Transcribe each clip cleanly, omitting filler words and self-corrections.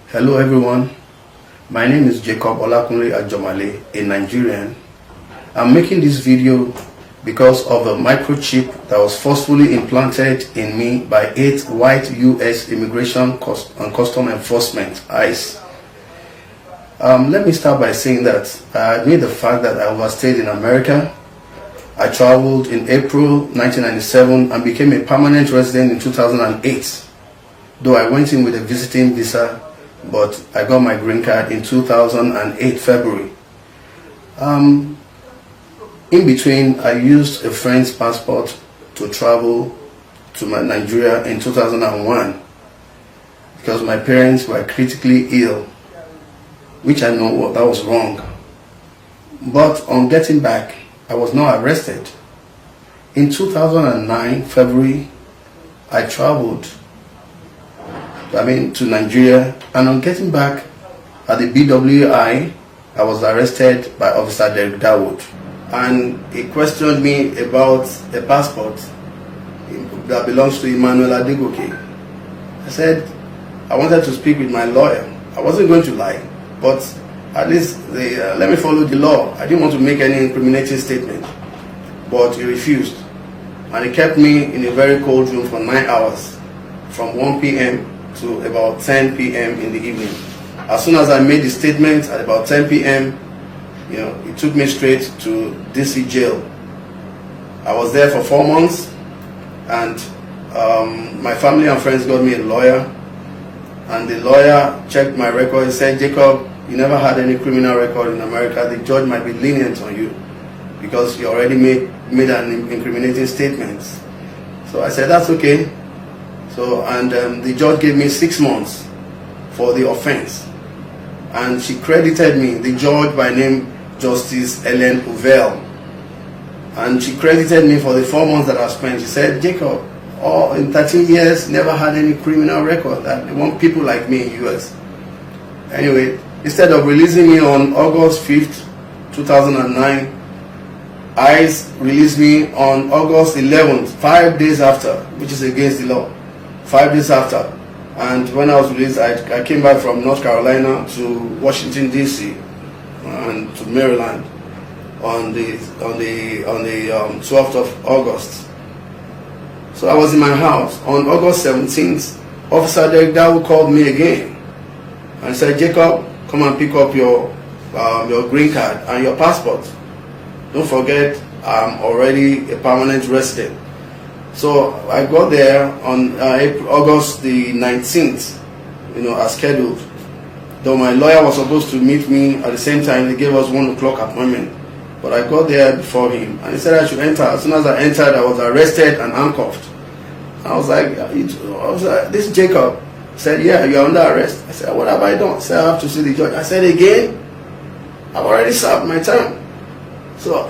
Hello everyone, my name is Jacob Olakunle Ajomale, a Nigerian. I'm making this video because of a microchip that was forcefully implanted in me by 8 white US Immigration and Custom Enforcement, ICE. Let me start by saying that I admit the fact that I overstayed in America. I traveled in April 1997 and became a permanent resident in 2008, though I went in with a visiting visa, but I got my green card in 2008 February. In between, I used a friend's passport to travel to Nigeria in 2001 because my parents were critically ill, which I know that was wrong. But on getting back, I was not arrested. In 2009 February, I traveled to Nigeria, and on getting back at the BWI, I was arrested by Officer Derek Dawood, and he questioned me about a passport that belongs to Emmanuel Adegoke. I said I wanted to speak with my lawyer. I wasn't going to lie, but at least let me follow the law. I didn't want to make any incriminating statement, but he refused, and he kept me in a very cold room for 9 hours, from 1 p.m. to about 10 p.m. in the evening. As soon as I made the statement at about 10 p.m., he took me straight to DC jail. I was there for 4 months, and my family and friends got me a lawyer, and the lawyer checked my record. He said, "Jacob, you never had any criminal record in America. The judge might be lenient on you because you already made an incriminating statement." So I said, "That's okay." So, and the judge gave me 6 months for the offense, and she credited me, the judge by name Justice Ellen Uvel, and she credited me for the 4 months that I spent. She said, "Jacob, in 13 years, never had any criminal record. That they want people like me in US." Anyway, instead of releasing me on August 5th, 2009, ICE released me on August 11th, 5 days after, which is against the law. 5 days after. And when I was released, I came back from North Carolina to Washington DC and to Maryland on the 12th of August. So I was in my house. On August 17th, Officer Derek Dawood called me again and said, "Jacob, come and pick up your green card and your passport. Don't forget, I'm already a permanent resident." So I got there on August the 19th, as scheduled. Though my lawyer was supposed to meet me at the same time, they gave us 1 o'clock appointment. But I got there before him, and he said I should enter. As soon as I entered, I was arrested and handcuffed. I was like, "This is Jacob." He said, "Yeah, you're under arrest." I said, "What have I done?" He said, "I have to see the judge." I said, "Again? I've already served my term." So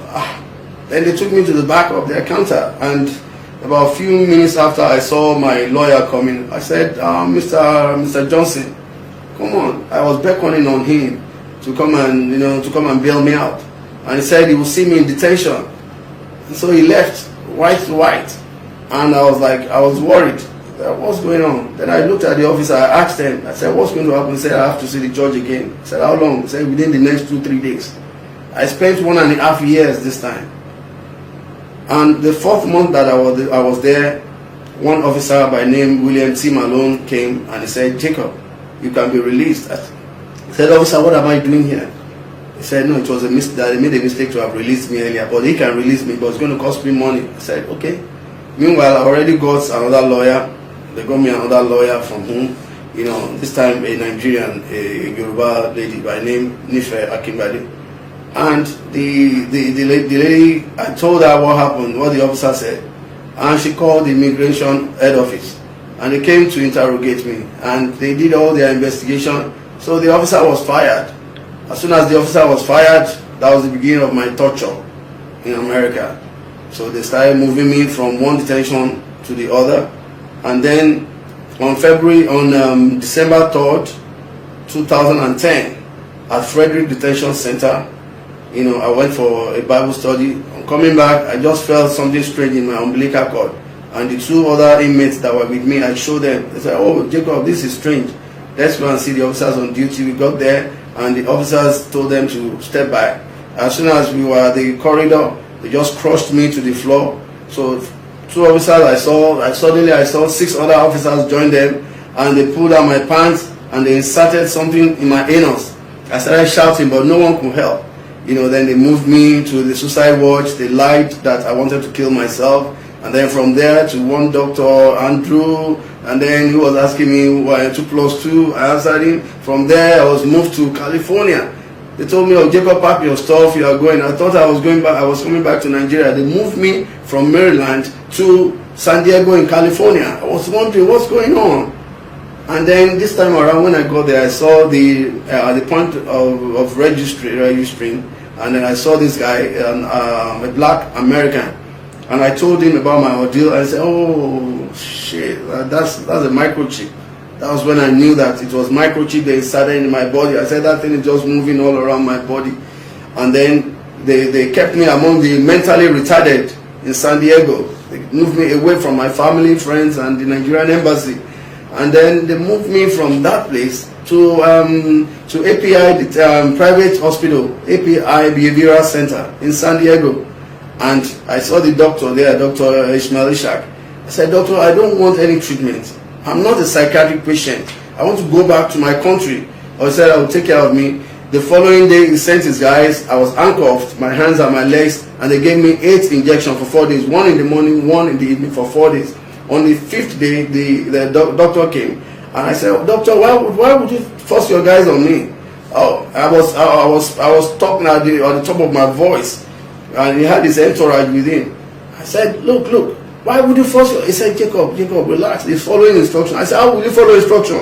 then they took me to the back of their counter, and about a few minutes after I saw my lawyer coming, I said, Mr. Johnson, come on." I was beckoning on him to come and bail me out. And he said he will see me in detention. And so he left, white to white. And I was worried. What's going on? Then I looked at the officer, I asked him, I said, "What's going to happen?" He said, "I have to see the judge again." I said, "How long?" He said, "Within the next 2-3 days." I spent 1.5 years this time. And the 4th month that I was there, one officer by name William T. Malone came and he said, "Jacob, you can be released." I said, "Officer, what am I doing here?" He said, "No, it was a mistake. They made a mistake to have released me earlier, but he can release me, but it's going to cost me money." I said, "Okay." Meanwhile, I already got another lawyer. They got me another lawyer from whom, this time a Nigerian, a Yoruba lady by name Nife Akimbade. And the lady, I told her what happened, what the officer said, and she called the immigration head office, and they came to interrogate me, and they did all their investigation. So the officer was fired. As soon as the officer was fired, that was the beginning of my torture in America. So they started moving me from one detention to the other, and then on December 3rd, 2010, at Frederick Detention Center, I went for a Bible study. On coming back, I just felt something strange in my umbilical cord. And the 2 other inmates that were with me, I showed them. They said, "Oh, Jacob, this is strange." let's go and see the officers on duty. We got there, and the officers told them to step back. As soon as we were at the corridor, they just crushed me to the floor. So 2 officers I saw 6 other officers join them, and they pulled out my pants and they inserted something in my anus. I started shouting, but no one could help. Then they moved me to the suicide watch. They lied that I wanted to kill myself. And then from there to one doctor, Andrew, and then he was asking me why 2 + 2. I answered him. From there, I was moved to California. They told me, "Oh, Jacob, pack your stuff. You are going." I thought I was going back. I was coming back to Nigeria. They moved me from Maryland to San Diego in California. I was wondering what's going on. And then this time around, when I got there, I saw at the point of registering, and then I saw this guy, a black American, and I told him about my ordeal. I said, "Oh shit, that's a microchip." That was when I knew that it was microchip they inserted in my body. I said that thing is just moving all around my body, and then they kept me among the mentally retarded in San Diego. They moved me away from my family, friends, and the Nigerian embassy. And then they moved me from that place to API, the private hospital, API Behavioral Center in San Diego. And I saw the doctor there, Dr. Ishmael Ishak. I said, "Doctor, I don't want any treatment. I'm not a psychiatric patient. I want to go back to my country." He said, "I will take care of me." The following day, he sent his guys. I was handcuffed, my hands and my legs, and they gave me 8 injections for 4 days, 1 in the morning, 1 in the evening for 4 days. On the 5th day, the doctor came, and I said, "Doctor, why would you force your guys on me?" Oh, I was talking at the top of my voice, and he had his entourage with him. I said, look, why would you force your?" He said, Jacob, relax. He's following instruction. I said, "How will you follow instruction?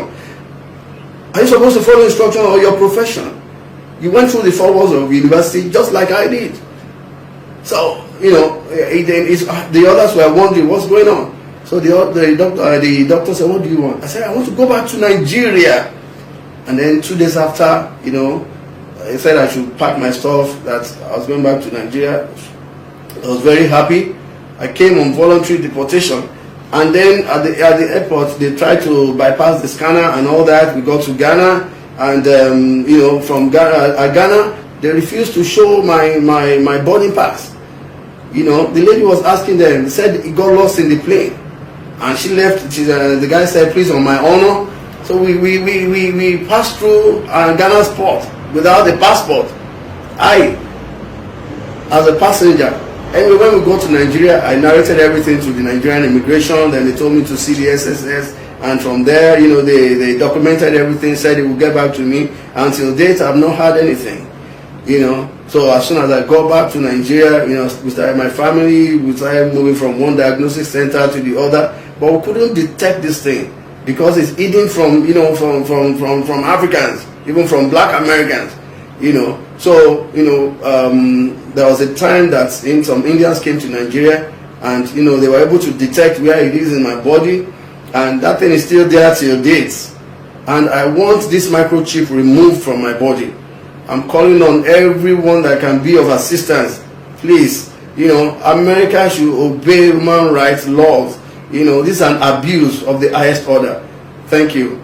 Are you supposed to follow instruction or your profession? You went through the 4 walls of university just like I did." So the others were wondering what's going on. So the doctor said, "What do you want?" I said, "I want to go back to Nigeria." And then 2 days after, he said I should pack my stuff, that I was going back to Nigeria. I was very happy. I came on voluntary deportation. And then at the airport, they tried to bypass the scanner and all that. We got to Ghana, and from Ghana, they refused to show my boarding pass. The lady was asking them. They said it got lost in the plane. And she left. The guy said, "Please, on my honor." So we passed through Ghana's port without the passport. As a passenger. Anyway, when we got to Nigeria, I narrated everything to the Nigerian immigration. Then they told me to see the SSS, and from there, they documented everything. Said they would get back to me. Until date, I've not had anything. So as soon as I got back to Nigeria, we started my family. We started moving from one diagnosis center to the other. But we couldn't detect this thing because it's hidden from from Africans, even from Black Americans, So there was a time that some Indians came to Nigeria, and they were able to detect where it is in my body, and that thing is still there till date. And I want this microchip removed from my body. I'm calling on everyone that can be of assistance. Please, America should obey human rights laws. This is an abuse of the highest order. Thank you.